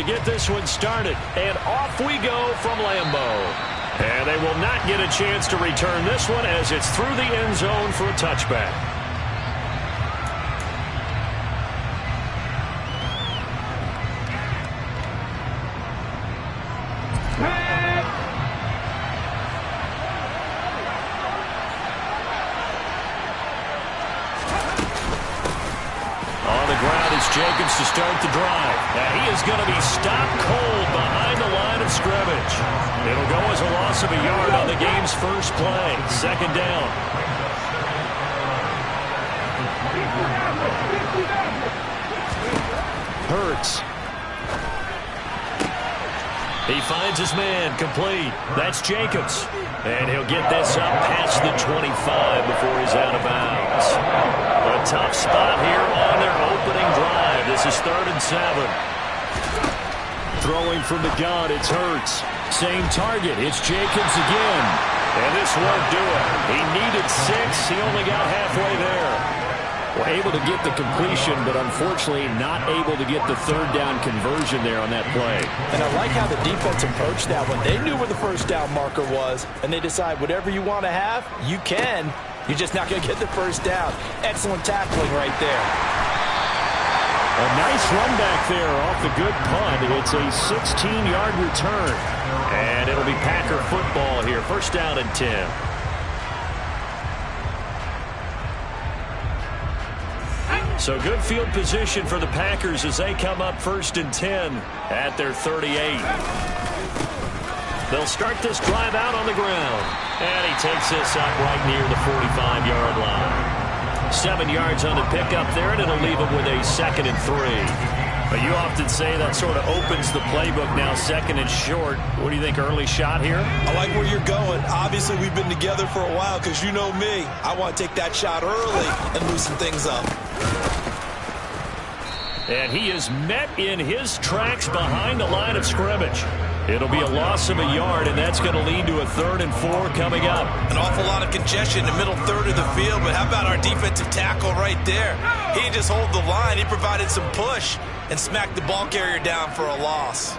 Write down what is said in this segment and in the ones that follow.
to get this one started. And off we go from Lambeau. And they will not get a chance to return this one as it's through the end zone for a touchback. Jacobs to start the drive. Now he is going to be stopped cold behind the line of scrimmage. It'll go as a loss of a yard on the game's first play. Second down. Hurts. He finds his man complete. That's Jacobs. And he'll get this up past the 25 before he's out of bounds. A tough spot here on their opening drive. This is 3rd and 7. Throwing from the gun, it's Hurts. Same target, it's Jacobs again. And this won't do it. He needed 6. He only got halfway there. Well, able to get the completion, but unfortunately not able to get the 3rd down conversion there on that play. And I like how the defense approached that one. They knew where the 1st down marker was, and they decide whatever you want to have, you can. You're just not going to get the 1st down. Excellent tackling right there. A nice run back there off the good punt. It's a 16-yard return. And it'll be Packer football here. 1st down and 10. So good field position for the Packers as they come up 1st and 10 at their 38. They'll start this drive out on the ground. And he takes this up right near the 45-yard line. 7 yards on the pickup there, and it'll leave him with a 2nd and 3. But you often say that sort of opens the playbook now, 2nd and short. What do you think, early shot here? I like where you're going. Obviously, we've been together for a while because you know me. I want to take that shot early and loosen things up. And he is met in his tracks behind the line of scrimmage. It'll be a loss of a yard, and that's going to lead to a 3rd and 4 coming up. An awful lot of congestion in the middle third of the field, but how about our defensive tackle right there? He didn't just hold the line. He provided some push and smacked the ball carrier down for a loss.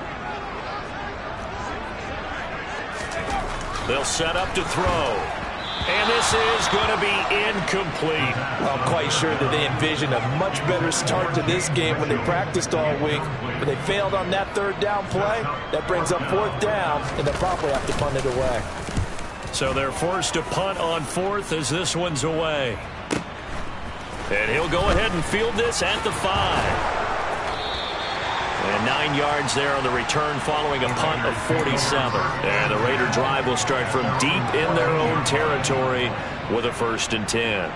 They'll set up to throw. And this is going to be incomplete. I'm quite sure that they envisioned a much better start to this game when they practiced all week. But they failed on that 3rd down play. That brings up 4th down, and they'll probably have to punt it away. So they're forced to punt on 4th as this one's away. And he'll go ahead and field this at the 5. And 9 yards there on the return following a punt of 47. And the Raider drive will start from deep in their own territory with a 1st and 10.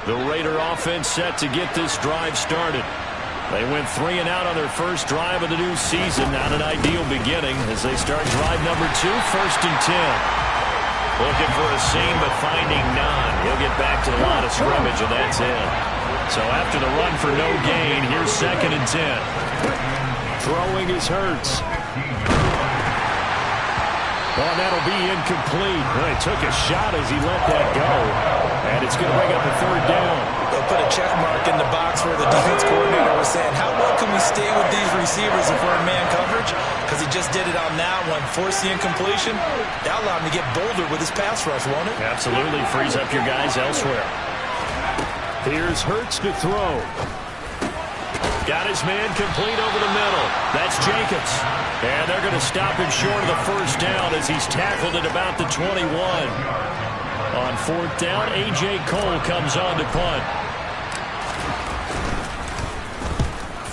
The Raider offense set to get this drive started. They went 3 and out on their first drive of the new season. Not an ideal beginning as they start drive number 2, 1st and 10. Looking for a seam, but finding none. He'll get back to the line of scrimmage, and that's it. So after the run for no gain, here's 2nd and 10. Throwing is Hurts. Oh, that'll be incomplete. Well, he took a shot as he let that go. And it's going to bring up a 3rd down. They'll put a check mark in the box where the defense coordinator was saying, how well can we stay with these receivers if we're in man coverage? Because he just did it on that one. Force the incompletion. That allowed him to get bolder with his pass rush, won't it? Absolutely. Frees up your guys elsewhere. Here's Hurts to throw. Got his man complete over the middle. That's Jacobs. And they're going to stop him short of the 1st down as he's tackled at about the 21. On 4th down, A.J. Cole comes on to punt.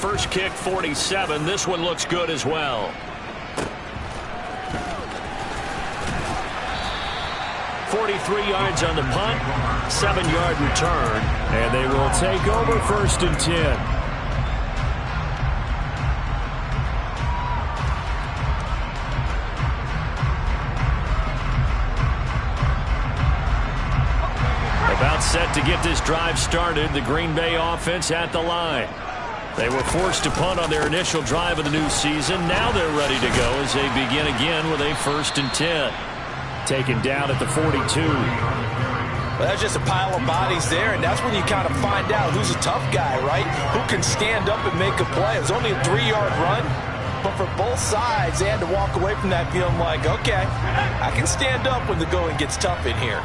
First kick, 47. This one looks good as well. .43 yards on the punt, 7-yard return, and they will take over 1st and 10. About set to get this drive started. The Green Bay offense at the line. They were forced to punt on their initial drive of the new season. Now they're ready to go as they begin again with a 1st and 10. Taken down at the 42. Well, that's just a pile of bodies there, and that's when you kind of find out who's a tough guy, right? Who can stand up and make a play. It was only a 3-yard run, but for both sides, they had to walk away from that feeling like, okay, I can stand up when the going gets tough in here.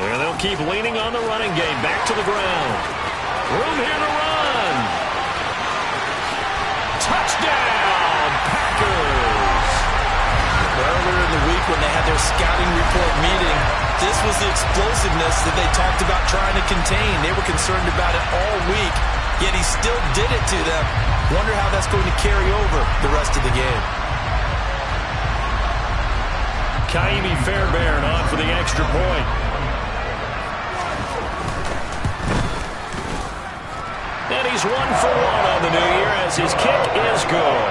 And they'll keep leaning on the running game. Back to the ground. Room here to run. Touchdown, Packers. Earlier in the week when they had their scouting report meeting, this was the explosiveness that they talked about trying to contain. They were concerned about it all week, yet he still did it to them. Wonder how that's going to carry over the rest of the game. Ka'imi Fairbairn on for the extra point. And he's 1 for 1 on the new year as his kick is good.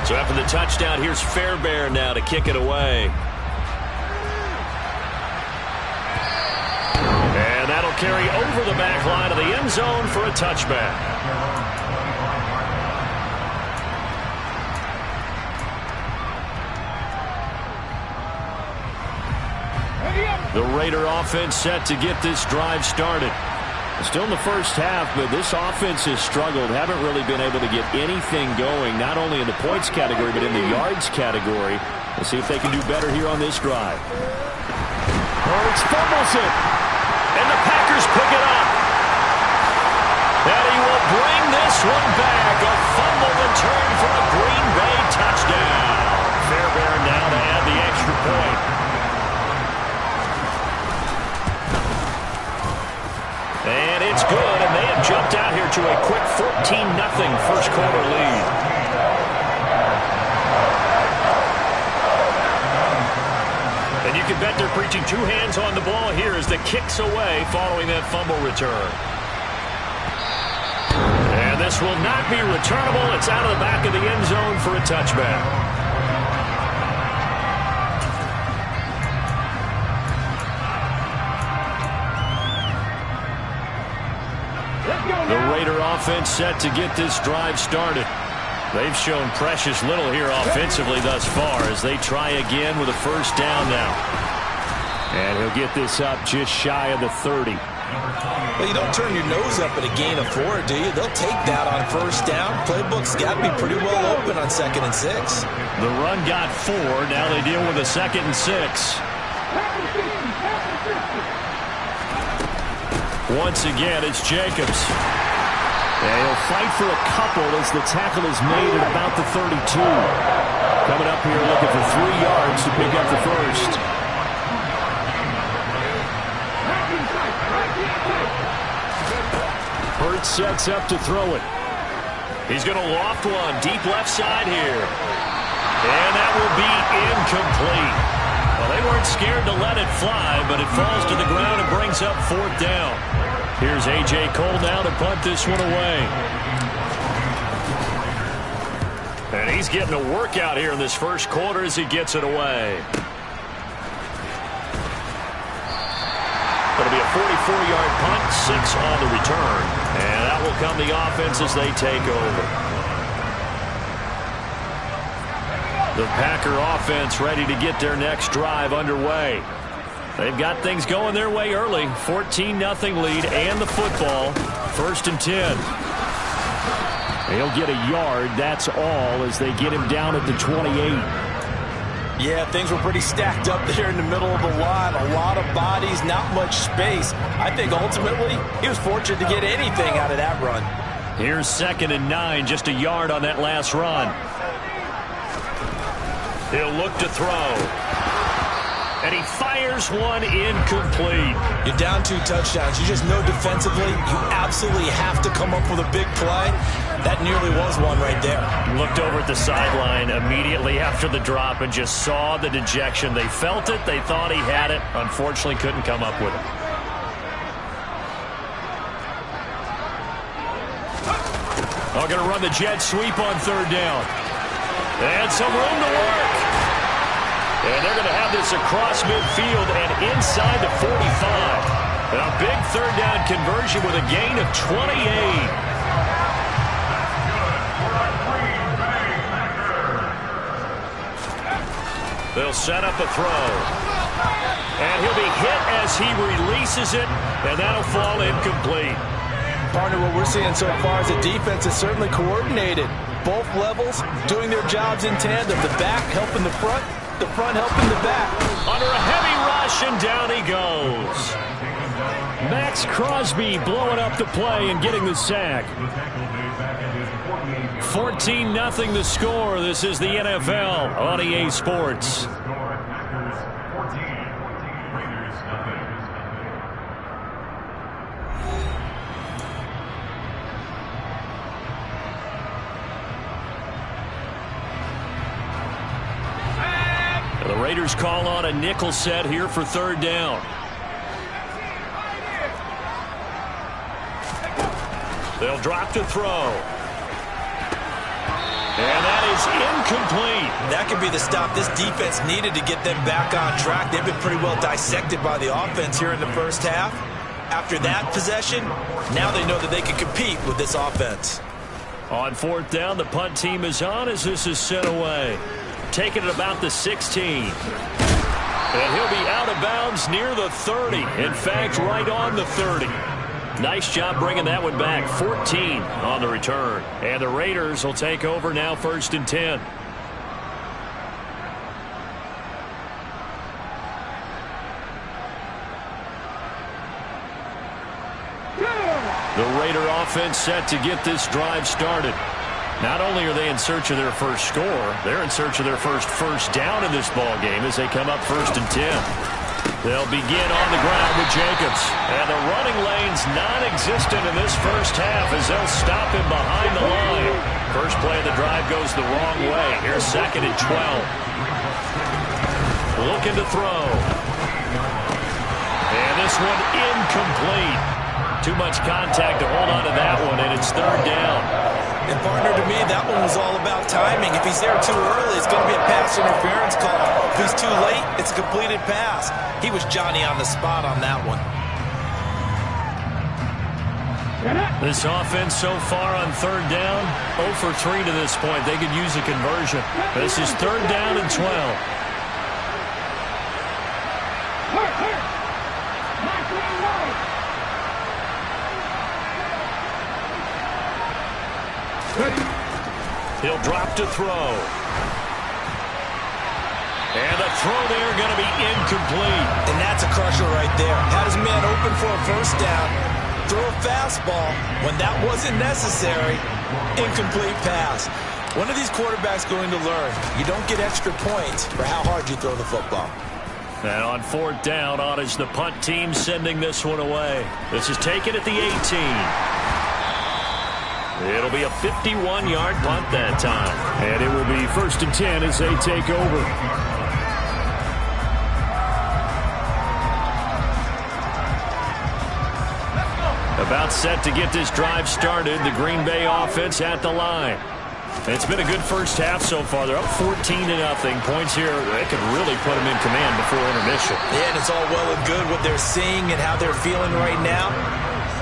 So after the touchdown, here's Fairbairn now to kick it away. And that'll carry over the back line of the end zone for a touchback. The Raider offense set to get this drive started. Still in the first half, but this offense has struggled. Haven't really been able to get anything going, not only in the points category, but in the yards category. We'll see if they can do better here on this drive. Hurts fumbles it. And the Packers pick it up. And he will bring this one back. A fumble return for a Green Bay touchdown. Fairbairn now to add the extra point. And it's good, and they have jumped out here to a quick 14-0 first quarter lead. And you can bet they're preaching 2 hands on the ball here as the kick's away following that fumble return. And this will not be returnable. It's out of the back of the end zone for a touchback. The Raider offense set to get this drive started. They've shown precious little here offensively thus far as they try again with a first down now. And he'll get this up just shy of the 30. Well, you don't turn your nose up at a gain of 4, do you? They'll take that on first down. Playbook's got to be pretty well open on 2nd and 6. The run got 4. Now they deal with a 2nd and 6. Once again, it's Jacobs. And he'll fight for a couple as the tackle is made at about the 32. Coming up here looking for 3 yards to pick up the first. Hurts sets up to throw it. He's going to loft one deep left side here. And that will be incomplete. Well, they weren't scared to let it fly, but it falls to the ground and brings up 4th down. Here's A.J. Cole now to punt this one away. And he's getting a workout here in this first quarter as he gets it away. It'll be a 44-yard punt, 6 on the return. And that will come the offense as they take over. The Packer offense ready to get their next drive underway. They've got things going their way early. 14-0 lead and the football. 1st and 10. They'll get a yard, that's all, as they get him down at the 28. Yeah, things were pretty stacked up there in the middle of the line. A lot of bodies, not much space. I think ultimately he was fortunate to get anything out of that run. Here's 2nd and 9, just a yard on that last run. He'll look to throw. And he fires one incomplete. You're down 2 touchdowns. You just know defensively you absolutely have to come up with a big play. That nearly was one right there. Looked over at the sideline immediately after the drop and just saw the dejection. They felt it. They thought he had it. Unfortunately, couldn't come up with it. They're going to run the jet sweep on 3rd down. And some room to work. And they're going to have this across midfield and inside the 45. And a big third down conversion with a gain of 28. They'll set up a throw. And he'll be hit as he releases it, and that'll fall incomplete. Partner, what we're seeing so far is the defense is certainly coordinated. Both levels doing their jobs in tandem. The back helping the front helping the back. Under a heavy rush, and down he goes. Max Crosby blowing up the play and getting the sack. 14-0 the score. This is the NFL on EA Sports. The Raiders call on a nickel set here for third down. They'll drop to throw. And that is incomplete. That could be the stop this defense needed to get them back on track. They've been pretty well dissected by the offense here in the first half. After that possession, now they know that they can compete with this offense. On fourth down, the punt team is on as this is sent away. Taking it about the 16. And he'll be out of bounds near the 30. In fact, right on the 30. Nice job bringing that one back. 14 on the return. And the Raiders will take over now, 1st and 10. The Raider offense set to get this drive started. Not only are they in search of their first score, they're in search of their first down in this ball game as they come up 1st and 10. They'll begin on the ground with Jacobs. And the running lane's non-existent in this first half as they'll stop him behind the line. First play of the drive goes the wrong way. Here's 2nd and 12. Looking to throw. And this one incomplete. Too much contact to hold on to that one, and it's third down. And partner, to me, that one was all about timing. If he's there too early, it's going to be a pass interference call. If he's too late, it's a completed pass. He was Johnny on the spot on that one. This offense so far on third down, 0 for 3 to this point. They could use a conversion. This is 3rd down and 12. He'll drop to throw. And the throw there going to be incomplete. And that's a crusher right there. Had his man open for a first down. Throw a fastball when that wasn't necessary. Incomplete pass. One of these quarterbacks going to learn. You don't get extra points for how hard you throw the football. And on 4th down, on is the punt team sending this one away. This is taken at the 18. It'll be a 51-yard punt that time. And it will be 1st and 10 as they take over. About set to get this drive started. The Green Bay offense at the line. It's been a good first half so far. They're up 14-0. Points here, they could really put them in command before intermission. Yeah, and it's all well and good what they're seeing and how they're feeling right now.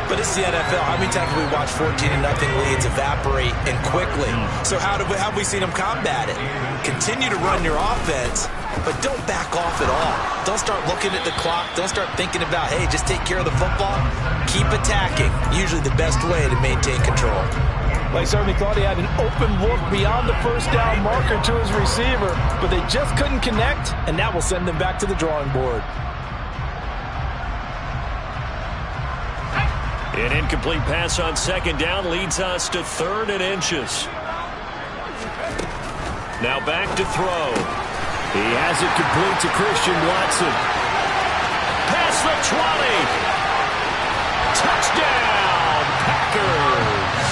But it's the NFL. How many times have we watched 14-0 leads evaporate and quickly? So how have we seen them combat it? Continue to run your offense, but don't back off at all. Don't start looking at the clock. Don't start thinking about, hey, just take care of the football. Keep attacking. Usually the best way to maintain control. Well, he certainly thought he had an open look beyond the first down marker to his receiver, but they just couldn't connect, and that will send them back to the drawing board. An incomplete pass on 2nd down leads us to 3rd and inches. Now back to throw. He has it complete to Christian Watson. Past the 20. Touchdown, Packers.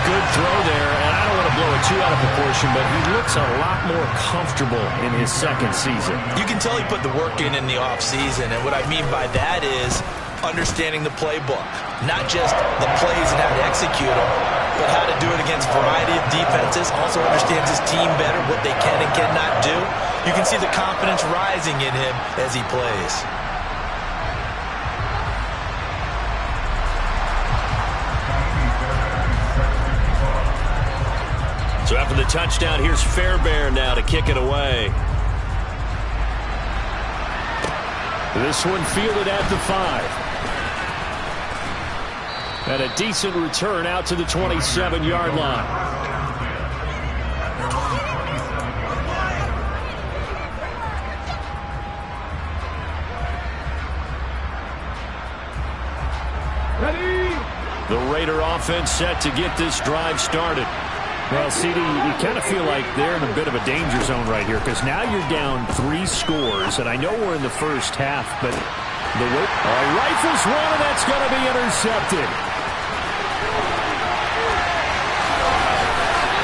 Good throw there, and I don't want to blow it too out of proportion, but he looks a lot more comfortable in his 2nd season. You can tell he put the work in the offseason, and what I mean by that is understanding the playbook. Not just the plays and how to execute them, but how to do it against a variety of defenses. Also understands his team better, what they can and cannot do. You can see the confidence rising in him as he plays. So after the touchdown, here's Fairbairn now to kick it away. This one fielded at the 5. And a decent return out to the 27-yard line. The Raider offense set to get this drive started. Well, CD, you kind of feel like they're in a bit of a danger zone right here because now you're down 3 scores, and I know we're in the first half, but the rifles one, and that's going to be intercepted.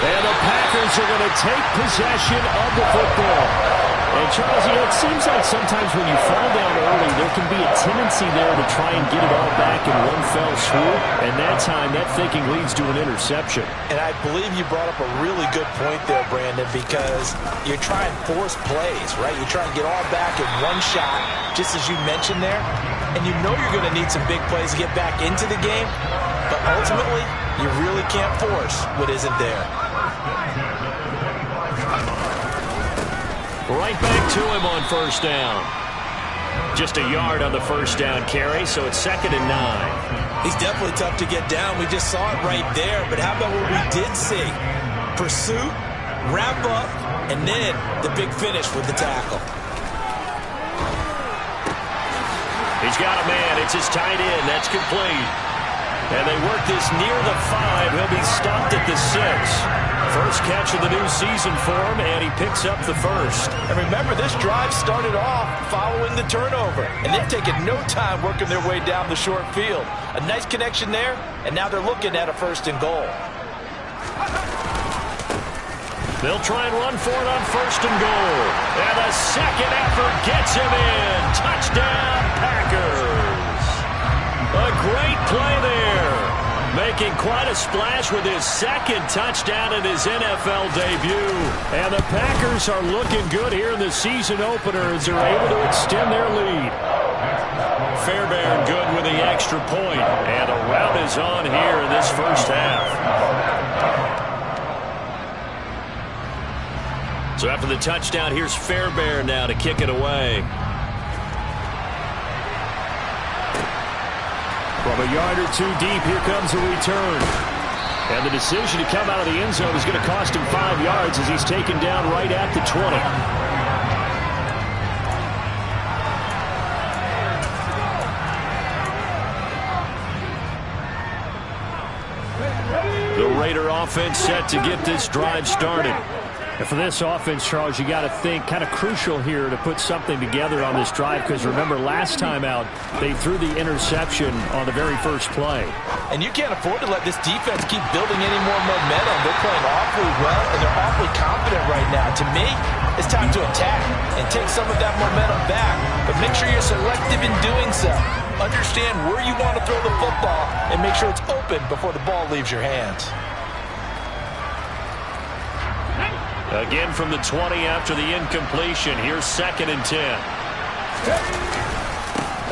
And the Packers are going to take possession of the football. And, Charles, you know, it seems like sometimes when you fall down early, there can be a tendency there to try and get it all back in one fell swoop. And that time, that thinking leads to an interception. And I believe you brought up a really good point there, Brandon, because you're trying to force plays, right? You're trying to get all back in one shot, just as you mentioned there. And you know you're going to need some big plays to get back into the game. But ultimately, you really can't force what isn't there. Right back to him on first down. Just a yard on the first down carry, so it's 2nd and 9. He's definitely tough to get down. We just saw it right there. But how about what we did see? Pursuit, wrap up, and then the big finish with the tackle. He's got a man. It's his tight end. That's complete. And they work this near the 5. He'll be stopped at the 6. First catch of the new season for him, and he picks up the first. And remember, this drive started off following the turnover, and they've taken no time working their way down the short field. A nice connection there, and now they're looking at a 1st and goal. They'll try and run for it on 1st and goal. And the second effort gets him in. Touchdown, Packers. A great play there. Making quite a splash with his 2nd touchdown in his NFL debut. And the Packers are looking good here in the season opener as they're able to extend their lead. Fairbairn good with the extra point. And a rout is on here in this first half. So after the touchdown, here's Fairbairn now to kick it away. From a yard or 2 deep, here comes a return. And the decision to come out of the end zone is going to cost him 5 yards as he's taken down right at the 20. The Raider offense set to get this drive started. And for this offense, Charles, you got to think kind of crucial here to put something together on this drive because remember last time out they threw the interception on the very first play. And you can't afford to let this defense keep building any more momentum. They're playing awfully well and they're awfully confident right now. To me, it's time to attack and take some of that momentum back, but make sure you're selective in doing so. Understand where you want to throw the football and make sure it's open before the ball leaves your hands. Again from the 20 after the incompletion. Here's 2nd and 10.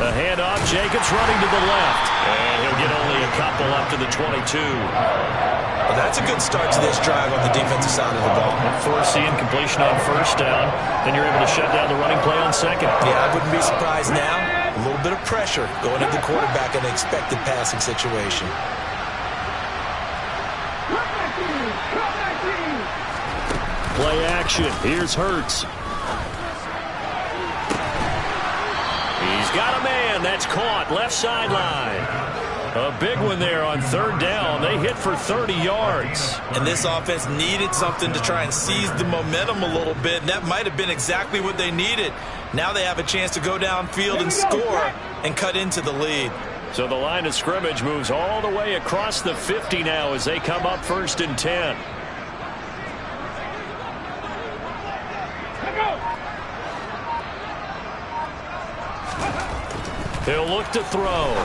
A handoff. Jacobs running to the left. And he'll get only a couple up to the 22. Well, that's a good start to this drive on the defensive side of the ball. Force the incompletion on 1st down. Then you're able to shut down the running play on 2nd. Yeah, I wouldn't be surprised now. A little bit of pressure going at the quarterback in an expected passing situation. Play action. Here's Hurts. He's got a man. That's caught. Left sideline. A big one there on 3rd down. They hit for 30 yards. And this offense needed something to try and seize the momentum a little bit. And that might have been exactly what they needed. Now they have a chance to go downfield and score and cut into the lead. So the line of scrimmage moves all the way across the 50 now as they come up 1st and 10. He'll look to throw.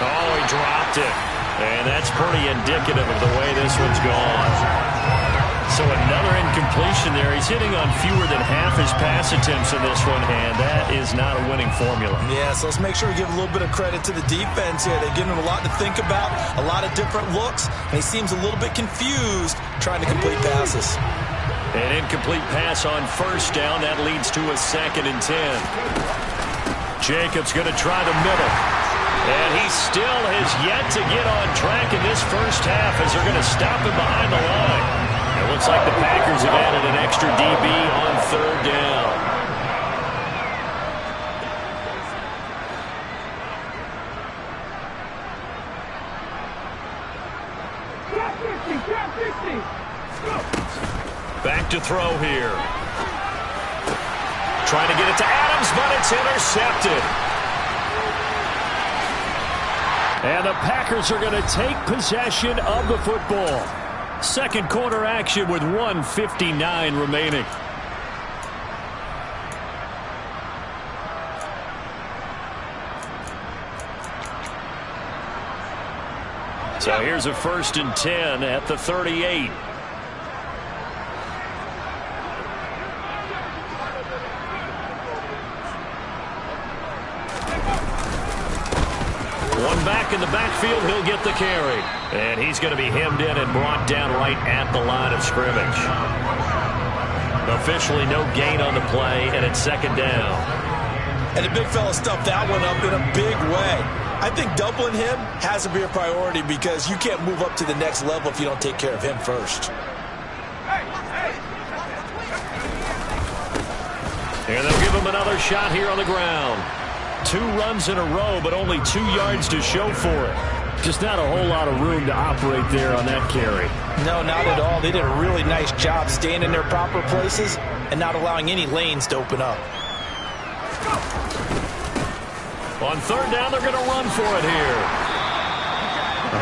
Oh, he dropped it. And that's pretty indicative of the way this one's gone. So another incompletion there. He's hitting on fewer than half his pass attempts in this one, and that is not a winning formula. Yeah, so let's make sure we give a little bit of credit to the defense here. They've given him a lot to think about, a lot of different looks, and he seems a little bit confused trying to complete passes. An incomplete pass on first down. That leads to a 2nd and 10. Jacobs going to try the middle. And he still has yet to get on track in this first half as they're going to stop him behind the line. It looks like the Packers have added an extra DB on 3rd down. Back to throw here. Trying to get it to Adams, but it's intercepted. And the Packers are going to take possession of the football. Second quarter action with 1:59 remaining. So here's a 1st and 10 at the 38. One back in the backfield, he'll get the carry. And he's going to be hemmed in and brought down right at the line of scrimmage. Officially no gain on the play, and it's 2nd down. And the big fella stuffed that one up in a big way. I think doubling him has to be a priority because you can't move up to the next level if you don't take care of him first. And they'll give him another shot here on the ground. 2 runs in a row, but only 2 yards to show for it. Just not a whole lot of room to operate there on that carry. No, not at all. They did a really nice job staying in their proper places and not allowing any lanes to open up. On 3rd down, they're going to run for it here.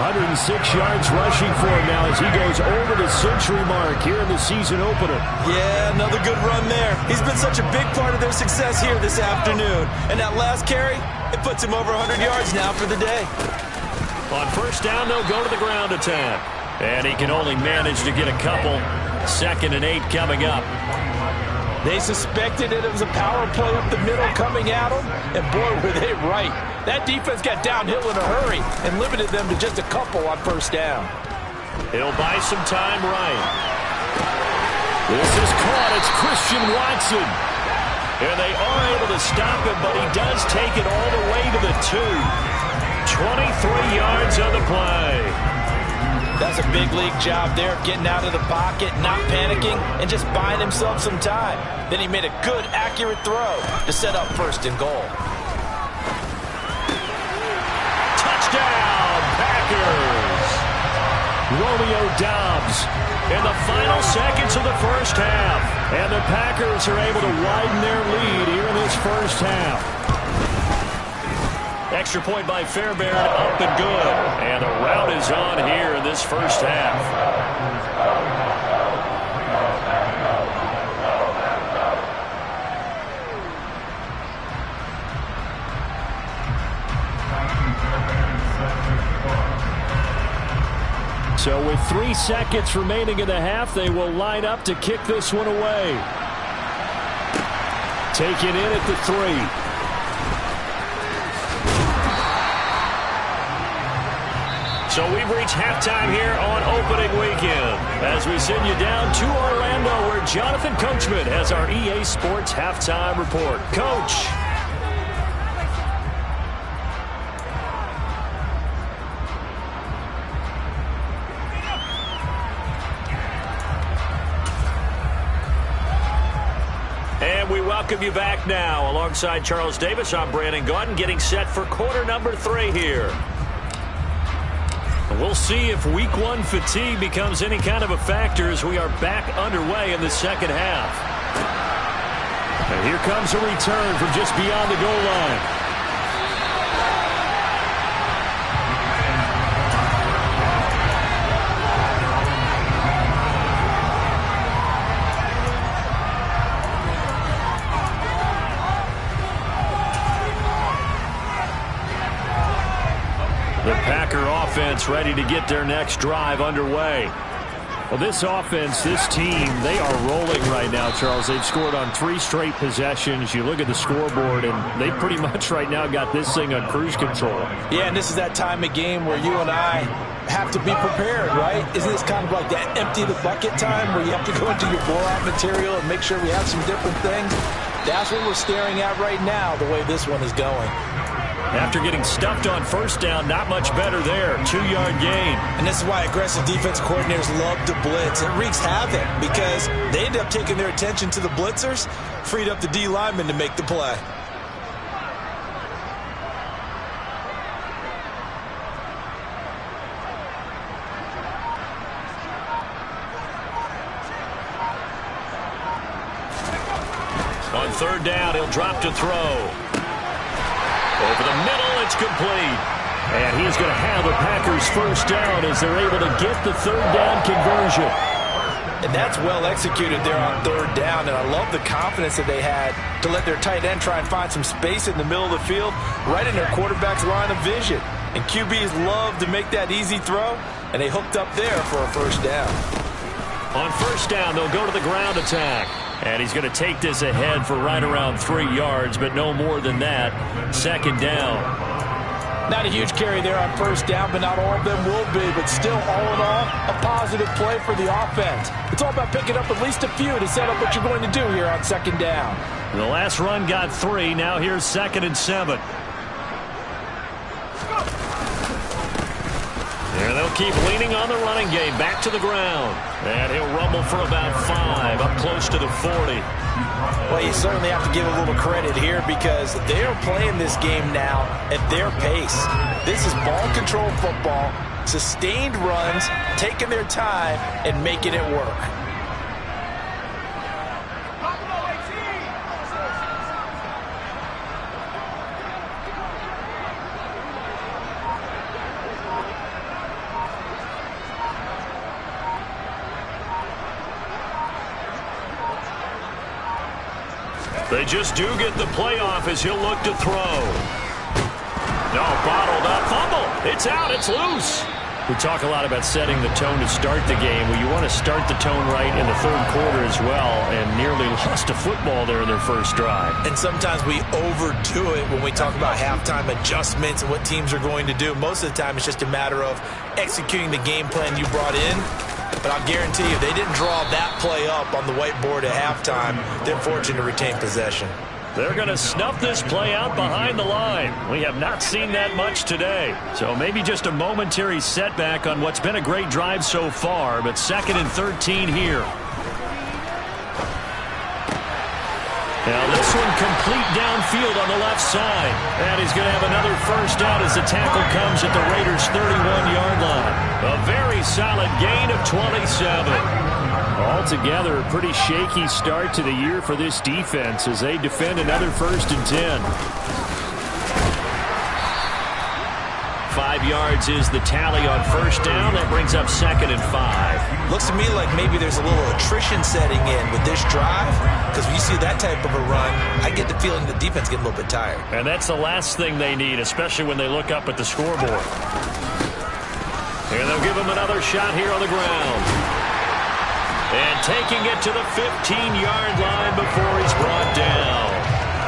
106 yards rushing for him now as he goes over the century mark here in the season opener. Yeah, another good run there. He's been such a big part of their success here this afternoon. And that last carry, it puts him over 100 yards now for the day. On 1st down, they'll go to the ground attack. And he can only manage to get a couple. 2nd and 8 coming up. They suspected it was a power play up the middle coming at them, and boy, were they right. That defense got downhill in a hurry and limited them to just a couple on 1st down. He'll buy some time right. This is caught. It's Christian Watson. And they are able to stop him, but he does take it all the way to the 2. 23 yards on the play. That's a big league job there, getting out of the pocket, not panicking, and just buying himself some time. Then he made a good, accurate throw to set up 1st and goal. Touchdown, Packers! Romeo Doubs in the final seconds of the first half. And the Packers are able to widen their lead here in this first half. Extra point by Fairbairn, up and good. And the rout is on here in this first half. So with 3 seconds remaining in the half, they will line up to kick this one away. Taken in at the 3. So we've reached halftime here on opening weekend as we send you down to Orlando where Jonathan Coachman has our EA Sports halftime report. Coach. And we welcome you back now. Alongside Charles Davis, I'm Brandon Gaudin getting set for quarter number 3 here. We'll see if week 1 fatigue becomes any kind of a factor as we are back underway in the second half. And here comes a return from just beyond the goal line. The Packer offense ready to get their next drive underway. Well, this offense, this team, they are rolling right now, Charles. They've scored on 3 straight possessions. You look at the scoreboard, and they pretty much right now got this thing on cruise control. Yeah, and this is that time of game where you and I have to be prepared, right? Isn't this kind of like that empty the bucket time where you have to go into your blowout material and make sure we have some different things? That's what we're staring at right now, the way this one is going. After getting stuffed on first down, not much better there. 2-yard gain. And this is why aggressive defensive coordinators love to blitz. It wreaks havoc because they end up taking their attention to the blitzers, freed up the D lineman to make the play. On third down, he'll drop to throw. Over the middle, it's complete. And he's going to have the Packers first down as they're able to get the third down conversion. And that's well executed there on third down, and I love the confidence that they had to let their tight end try and find some space in the middle of the field, right in their quarterback's line of vision. And QBs love to make that easy throw, and they hooked up there for a first down. On first down, they'll go to the ground attack. And he's going to take this ahead for right around 3 yards, but no more than that. Second down. Not a huge carry there on first down, but not all of them will be. But still, all in all, a positive play for the offense. It's all about picking up at least a few to set up what you're going to do here on second down. The last run got 3. Now here's 2nd and 7. And they'll keep leaning on the running game. Back to the ground. And he'll rumble for about 5, up close to the 40. Well, you certainly have to give a little credit here because they're playing this game now at their pace. This is ball control football, sustained runs, taking their time, and making it work. They just do get the playoff as he'll look to throw. No, bottled up. Fumble. It's out. It's loose. We talk a lot about setting the tone to start the game. Well, you want to start the tone right in the third quarter as well, and nearly lost a football there in their first drive. And sometimes we overdo it when we talk about halftime adjustments and what teams are going to do. Most of the time, it's just a matter of executing the game plan you brought in. But I'll guarantee you, they didn't draw that play up on the whiteboard at halftime. They're fortunate to retain possession. They're going to snuff this play out behind the line. We have not seen that much today. So maybe just a momentary setback on what's been a great drive so far, but 2nd and 13 here. Now this one complete downfield on the left side. And he's going to have another first down as the tackle comes at the Raiders' 31-yard line. A very solid gain of 27. Altogether, a pretty shaky start to the year for this defense as they defend another 1st and 10. 5 yards is the tally on first down. That brings up 2nd and 5. Looks to me like maybe there's a little attrition setting in with this drive, because when you see that type of a run, I get the feeling the defense getting a little bit tired. And that's the last thing they need, especially when they look up at the scoreboard. And they'll give him another shot here on the ground. And taking it to the 15-yard line before he's brought down.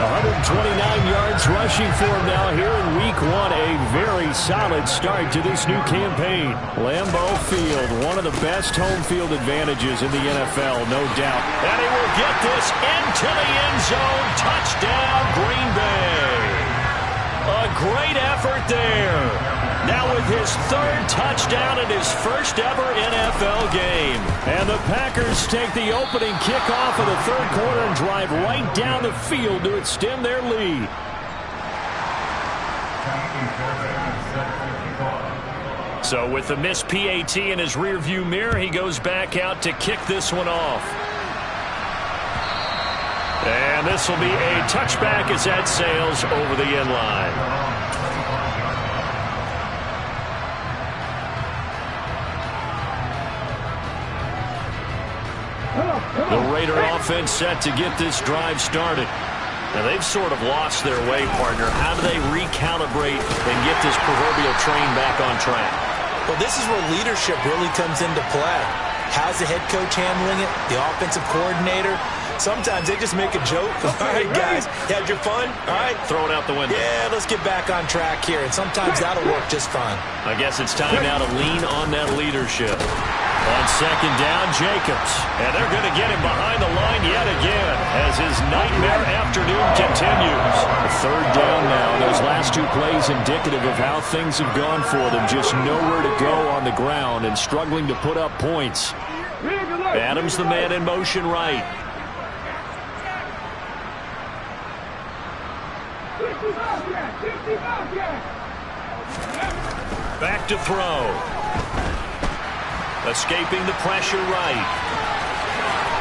129 yards rushing for him now here in Week 1. A very solid start to this new campaign. Lambeau Field, one of the best home field advantages in the NFL, no doubt. And he will get this into the end zone. Touchdown, Green Bay. A great effort there. Now with his 3rd touchdown in his first ever NFL game. And the Packers take the opening kickoff of the 3rd quarter and drive right down the field to extend their lead. So with the missed PAT in his rearview mirror, he goes back out to kick this one off. And this will be a touchback as that sails over the end line. The Raider offense set to get this drive started. Now, they've sort of lost their way, partner. How do they recalibrate and get this proverbial train back on track? Well, this is where leadership really comes into play. How's the head coach handling it? The offensive coordinator? Sometimes they just make a joke. All right, guys, you had your fun? All right. Throw it out the window. Yeah, let's get back on track here. And sometimes that'll work just fine. I guess it's time now to lean on that leadership. On second down, Jacobs. And they're going to get him behind the line yet again as his nightmare afternoon continues. Third down now. Those last two plays indicative of how things have gone for them. Just nowhere to go on the ground and struggling to put up points. Adams the man in motion right. Back to throw. Escaping the pressure right.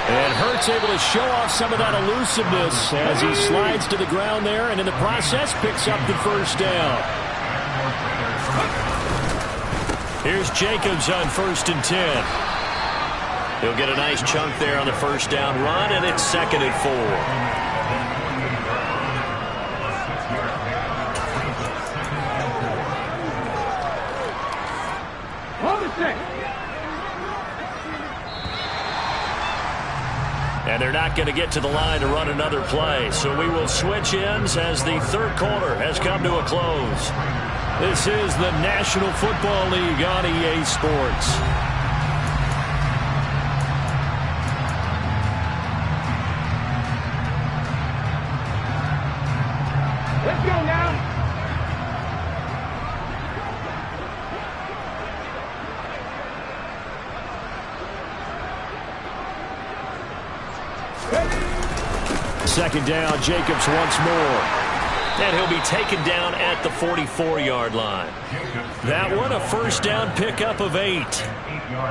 And Hurts able to show off some of that elusiveness as he slides to the ground there and in the process picks up the first down. Here's Jacobs on 1st and 10. He'll get a nice chunk there on the first down run, and it's 2nd and 4. And they're not going to get to the line to run another play. So we will switch ends as the third quarter has come to a close. This is the National Football League on EA Sports. Let's go now. Second down, Jacobs once more. And he'll be taken down at the 44-yard line. That one, a first down pickup of 8.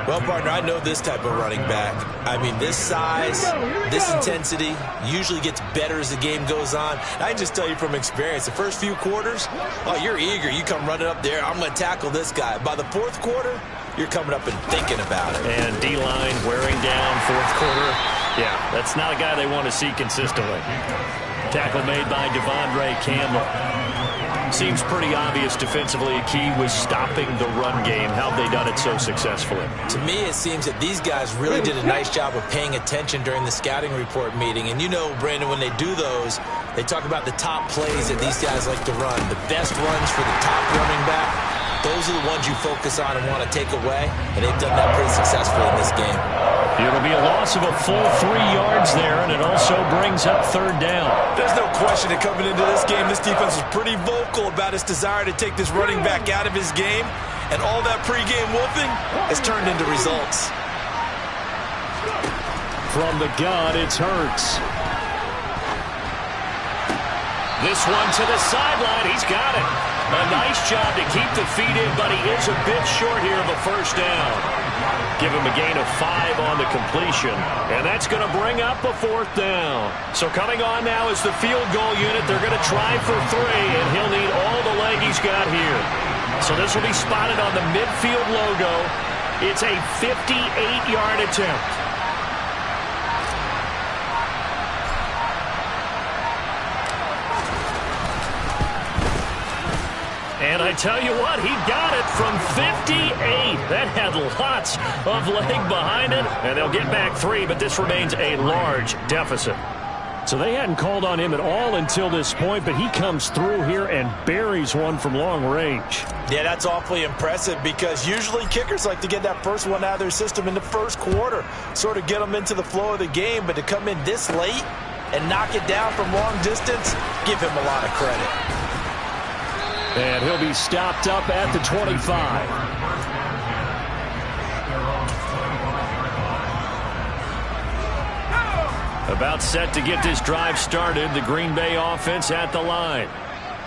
Well, partner, I know this type of running back. I mean, this size, this intensity usually gets better as the game goes on. I can just tell you from experience, the first few quarters, oh, you're eager. You come running up there, I'm going to tackle this guy. By the fourth quarter, you're coming up and thinking about it. And D-line wearing down fourth quarter. Yeah, that's not a guy they want to see consistently. Tackle made by Devondre Campbell. Seems pretty obvious defensively. A key was stopping the run game. How have they done it so successfully? To me, it seems that these guys really did a nice job of paying attention during the scouting report meeting. And you know, Brandon, when they do those, they talk about the top plays that these guys like to run. The best runs for the top running back. Those are the ones you focus on and want to take away, and they've done that pretty successfully in this game. It'll be a loss of a full 3 yards there, and it also brings up third down. There's no question that coming into this game, this defense was pretty vocal about its desire to take this running back out of his game, and all that pregame whooping has turned into results. From the gun, it's Hurts. This one to the sideline. He's got it. A nice job to keep the feet in, but he is a bit short here of a first down. Give him a gain of 5 on the completion, and that's going to bring up a fourth down. So coming on now is the field goal unit. They're going to try for 3, and he'll need all the leg he's got here. So this will be spotted on the midfield logo. It's a 58-yard attempt. And I tell you what, he got it from 58. That had lots of leg behind it. And they'll get back 3, but this remains a large deficit. So they hadn't called on him at all until this point, but he comes through here and buries one from long range. Yeah, that's awfully impressive because usually kickers like to get that first one out of their system in the first quarter, sort of get them into the flow of the game, but to come in this late and knock it down from long distance, give him a lot of credit. And he'll be stopped up at the 25. About set to get this drive started, the Green Bay offense at the line.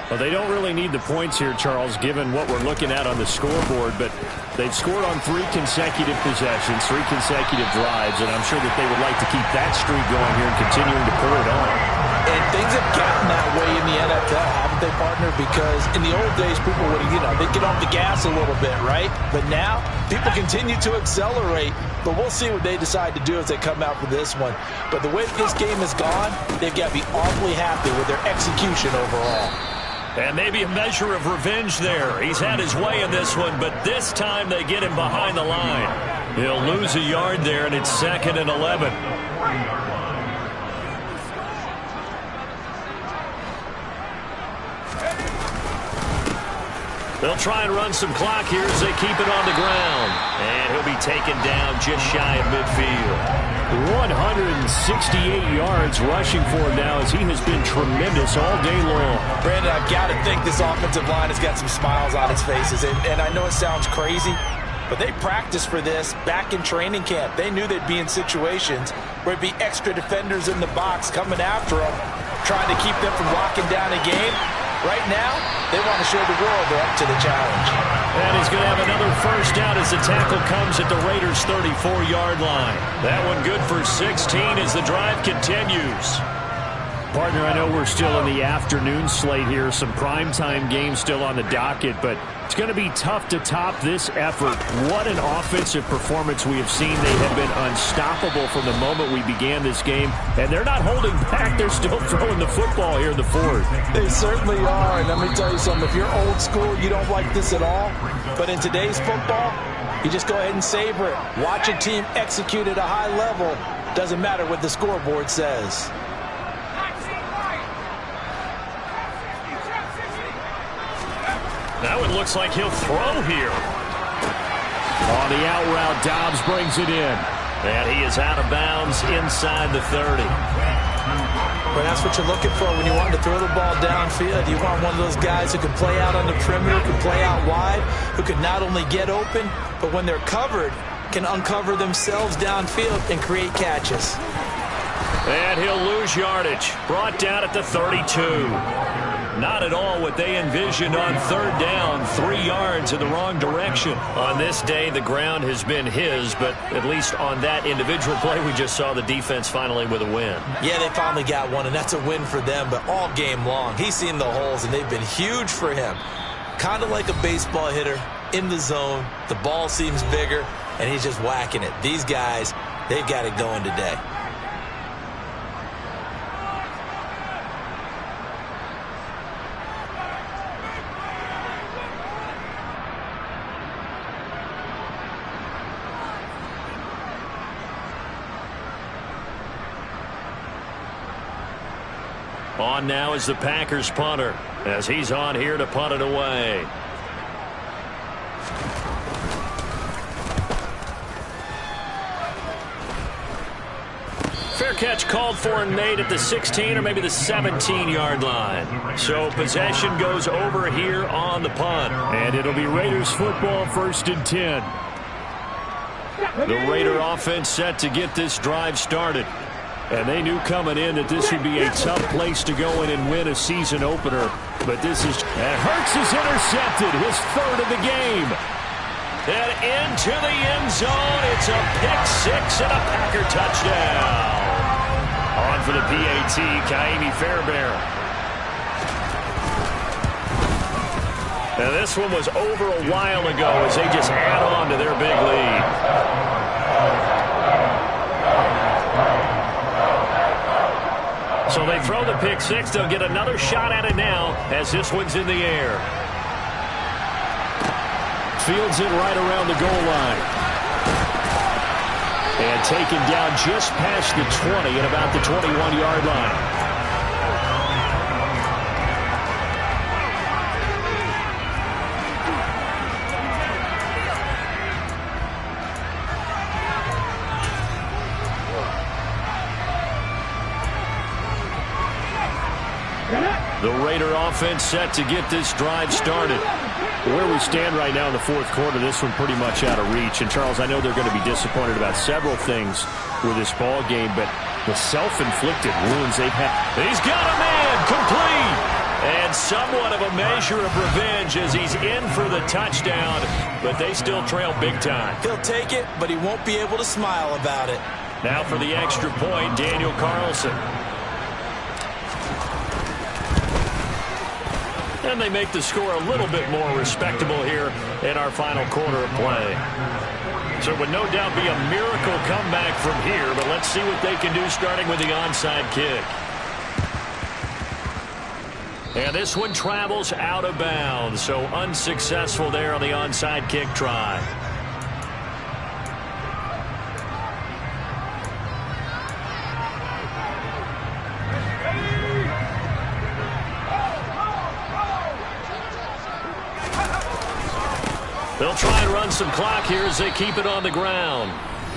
Well, they don't really need the points here, Charles, given what we're looking at on the scoreboard, but they've scored on 3 consecutive possessions, 3 consecutive drives, and I'm sure that they would like to keep that streak going here and continuing to pour it on. And things have gotten that way in the NFL, haven't they, partner? Because in the old days, people would, they'd get off the gas a little bit, right? But now, people continue to accelerate. But we'll see what they decide to do as they come out for this one. But the way this game has gone, they've got to be awfully happy with their execution overall. And maybe a measure of revenge there. He's had his way in this one, but this time they get him behind the line. He'll lose a yard there, and it's 2nd and 11. They'll try and run some clock here as they keep it on the ground. And he'll be taken down just shy of midfield. 168 yards rushing for him now as he has been tremendous all day long. Brandon, I've got to think this offensive line has got some smiles on its faces. And I know it sounds crazy, but they practiced for this back in training camp. They knew they'd be in situations where it'd be extra defenders in the box coming after them, trying to keep them from locking down a game. Right now, they want to show the world they're up to the challenge. And he's going to have another first down as the tackle comes at the Raiders' 34-yard line. That one good for 16 as the drive continues. Partner, I know we're still in the afternoon slate here. Some primetime games still on the docket, but it's going to be tough to top this effort. What an offensive performance we have seen. They have been unstoppable from the moment we began this game, and they're not holding back. They're still throwing the football here in the fourth. They certainly are, and let me tell you something. If you're old school, you don't like this at all, but in today's football, you just go ahead and savor it. Watch a team execute at a high level. Doesn't matter what the scoreboard says. That one looks like he'll throw here. On the out route, Dobbs brings it in. And he is out of bounds inside the 30. But that's what you're looking for when you want to throw the ball downfield. You want one of those guys who can play out on the perimeter, can play out wide, who can not only get open, but when they're covered, can uncover themselves downfield and create catches. And he'll lose yardage. Brought down at the 32. Not at all what they envisioned on third down. 3 yards in the wrong direction. On this day, the ground has been his, but at least on that individual play, we just saw the defense finally with a win. Yeah, they finally got one, and that's a win for them, but all game long, he's seen the holes, and they've been huge for him. Kind of like a baseball hitter in the zone. The ball seems bigger, and he's just whacking it. These guys, they've got it going today. On now is the Packers punter as he's on here to punt it away. Fair catch called for and made at the 16 or maybe the 17-yard line. So possession goes over here on the punt. And it'll be Raiders football, 1st and 10. The Raider offense set to get this drive started. And they knew coming in that this would be a tough place to go in and win a season opener. But this is... And Hurts is intercepted, his 3rd of the game. And into the end zone. It's a pick-6 and a Packer touchdown. On for the PAT, Ka'imi Fairbairn. Now this one was over a while ago as they just add on to their big lead. So they throw the pick-6. They'll get another shot at it now as this one's in the air. Fields it right around the goal line. And taken down just past the 20 at about the 21-yard line. The Raider offense set to get this drive started. Where we stand right now in the 4th quarter, this one pretty much out of reach. And, Charles, I know they're going to be disappointed about several things with this ball game, but the self-inflicted wounds they've had. He's got a man complete. And somewhat of a measure of revenge as he's in for the touchdown, but they still trail big time. He'll take it, but he won't be able to smile about it. Now for the extra point, Daniel Carlson. And they make the score a little bit more respectable here in our final quarter of play. So it would no doubt be a miracle comeback from here, but let's see what they can do starting with the onside kick. And this one travels out of bounds, so unsuccessful there on the onside kick try. They'll try and run some clock here as they keep it on the ground.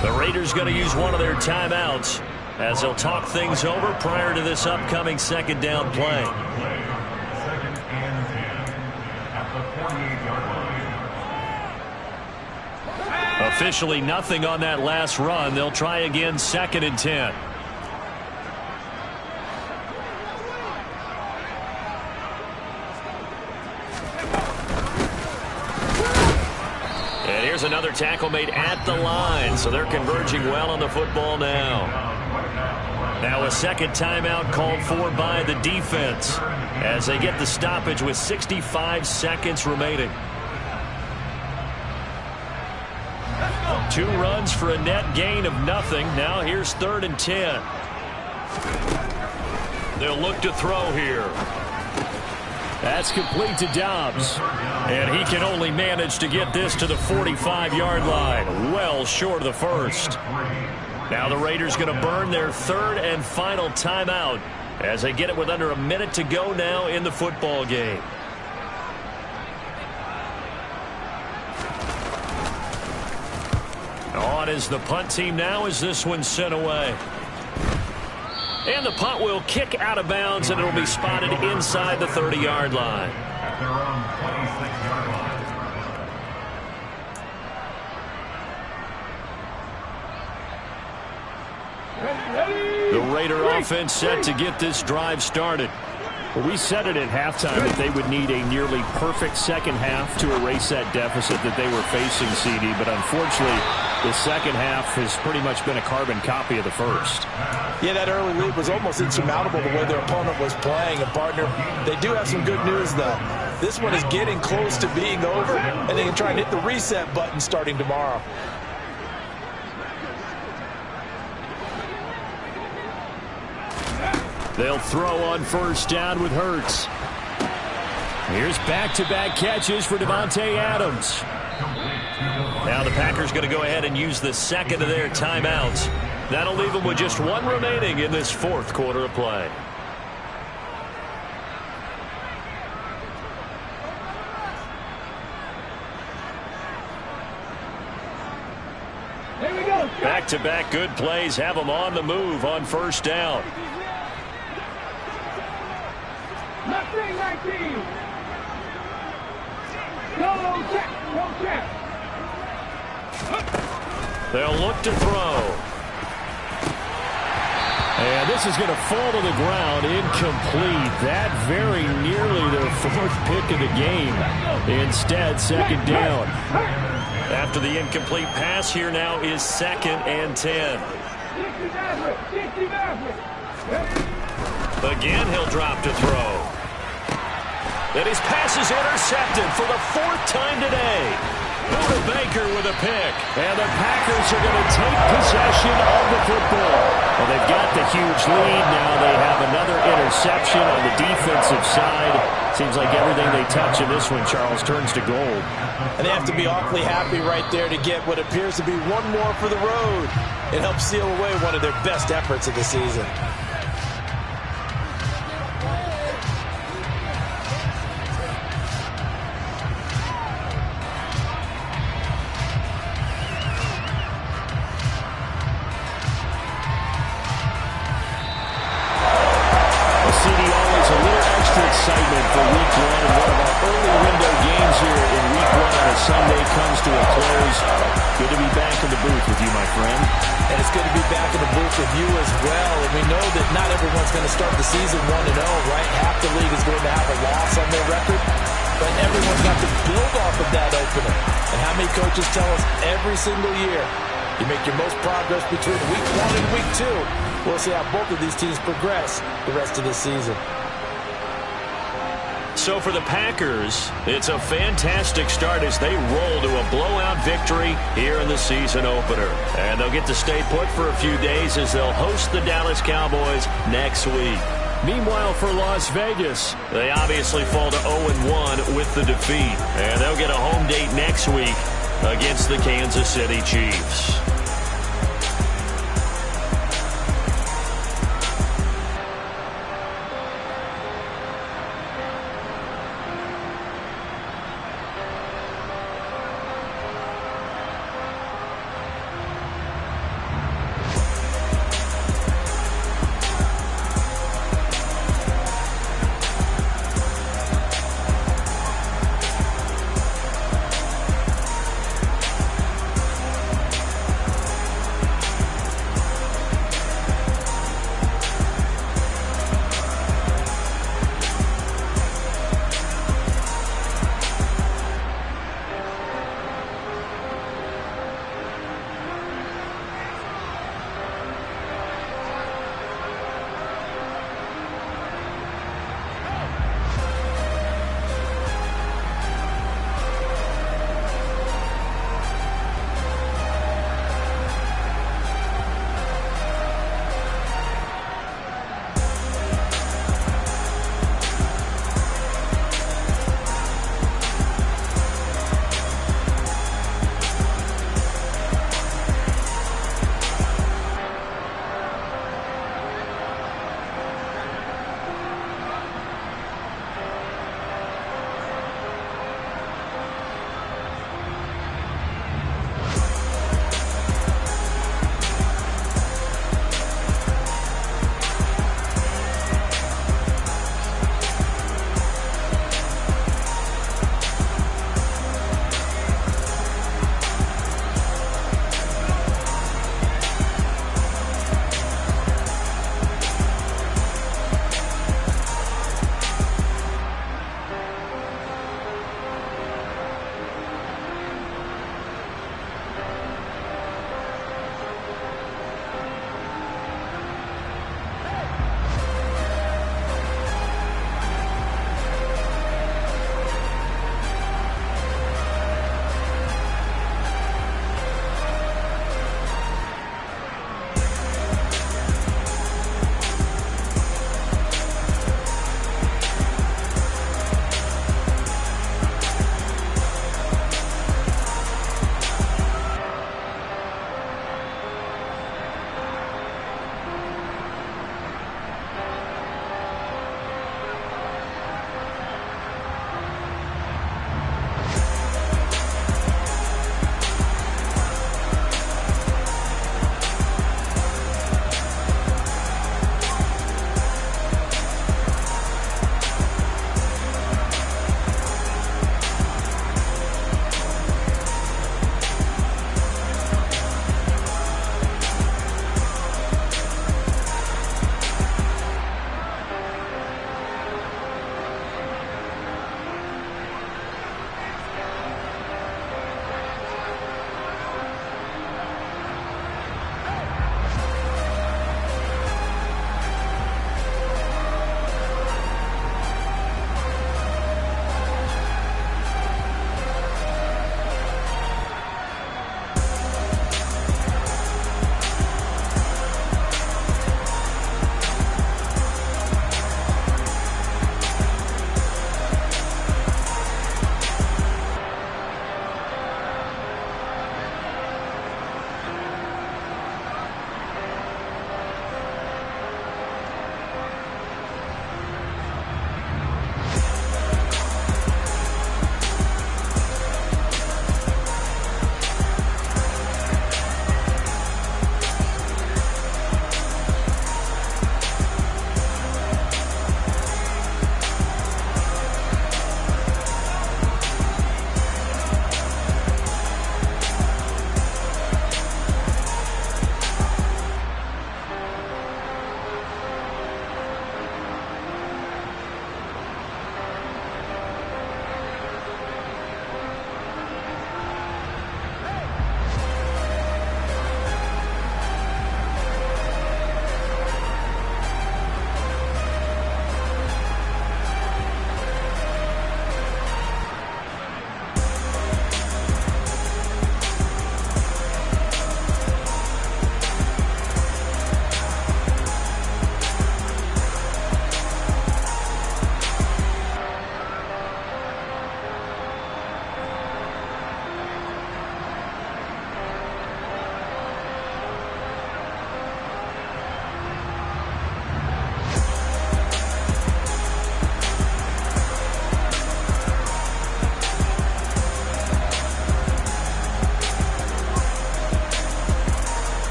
The Raiders going to use one of their timeouts as they'll talk things over prior to this upcoming second down play. Second and 10 at the 48-yard line. Officially nothing on that last run. They'll try again, second and 10. And here's another tackle made at the line, so they're converging well on the football now. Now a second timeout called for by the defense as they get the stoppage with 65 seconds remaining. 2 runs for a net gain of nothing. Now here's 3rd and 10. They'll look to throw here. That's complete to Dobbs. And he can only manage to get this to the 45-yard line. Well short of the first. Now the Raiders going to burn their 3rd and final timeout as they get it with under a minute to go now in the football game. On is the punt team now as this one's sent away. And the punt will kick out of bounds, and it'll be spotted inside the 30-yard line. At their own 26-yard line. The Raider offense set to get this drive started. Well, we said it at halftime that they would need a nearly perfect second half to erase that deficit that they were facing, CD. But unfortunately, the second half has pretty much been a carbon copy of the first. Yeah, that early lead was almost insurmountable the way their opponent was playing. And, partner, they do have some good news, though. This one is getting close to being over, and they can try and hit the reset button starting tomorrow. They'll throw on first down with Hurts. Here's back-to-back catches for Davante Adams. Now the Packers going to go ahead and use the second of their timeouts. That'll leave them with just 1 remaining in this 4th quarter of play. Here we go. Back-to-back good plays have them on the move on first down. Left wing 19. Go check. Go check. They'll look to throw. And this is going to fall to the ground, incomplete. That very nearly their 4th pick of the game. Instead, second down. After the incomplete pass, here now is 2nd and 10. Again, he'll drop to throw. And his pass is intercepted for the 4th time today. Buda Baker with a pick. And the Packers are going to take possession of the football. Well, they've got the huge lead. Now they have another interception on the defensive side. Seems like everything they touch in this one, Charles, turns to gold. And they have to be awfully happy right there to get what appears to be one more for the road. It helps seal away one of their best efforts of the season. Excitement for week 1, and one of our early window games here in week 1 as Sunday comes to a close. Good to be back in the booth with you, my friend. And it's good to be back in the booth with you as well. And we know that not everyone's going to start the season 1-0, right? Half the league is going to have a loss on their record. But everyone's got to build off of that opener. And how many coaches tell us every single year, you make your most progress between week 1 and week 2. We'll see how both of these teams progress the rest of this season. So for the Packers, it's a fantastic start as they roll to a blowout victory here in the season opener. And they'll get to stay put for a few days as they'll host the Dallas Cowboys next week. Meanwhile, for Las Vegas, they obviously fall to 0-1 with the defeat. And they'll get a home date next week against the Kansas City Chiefs.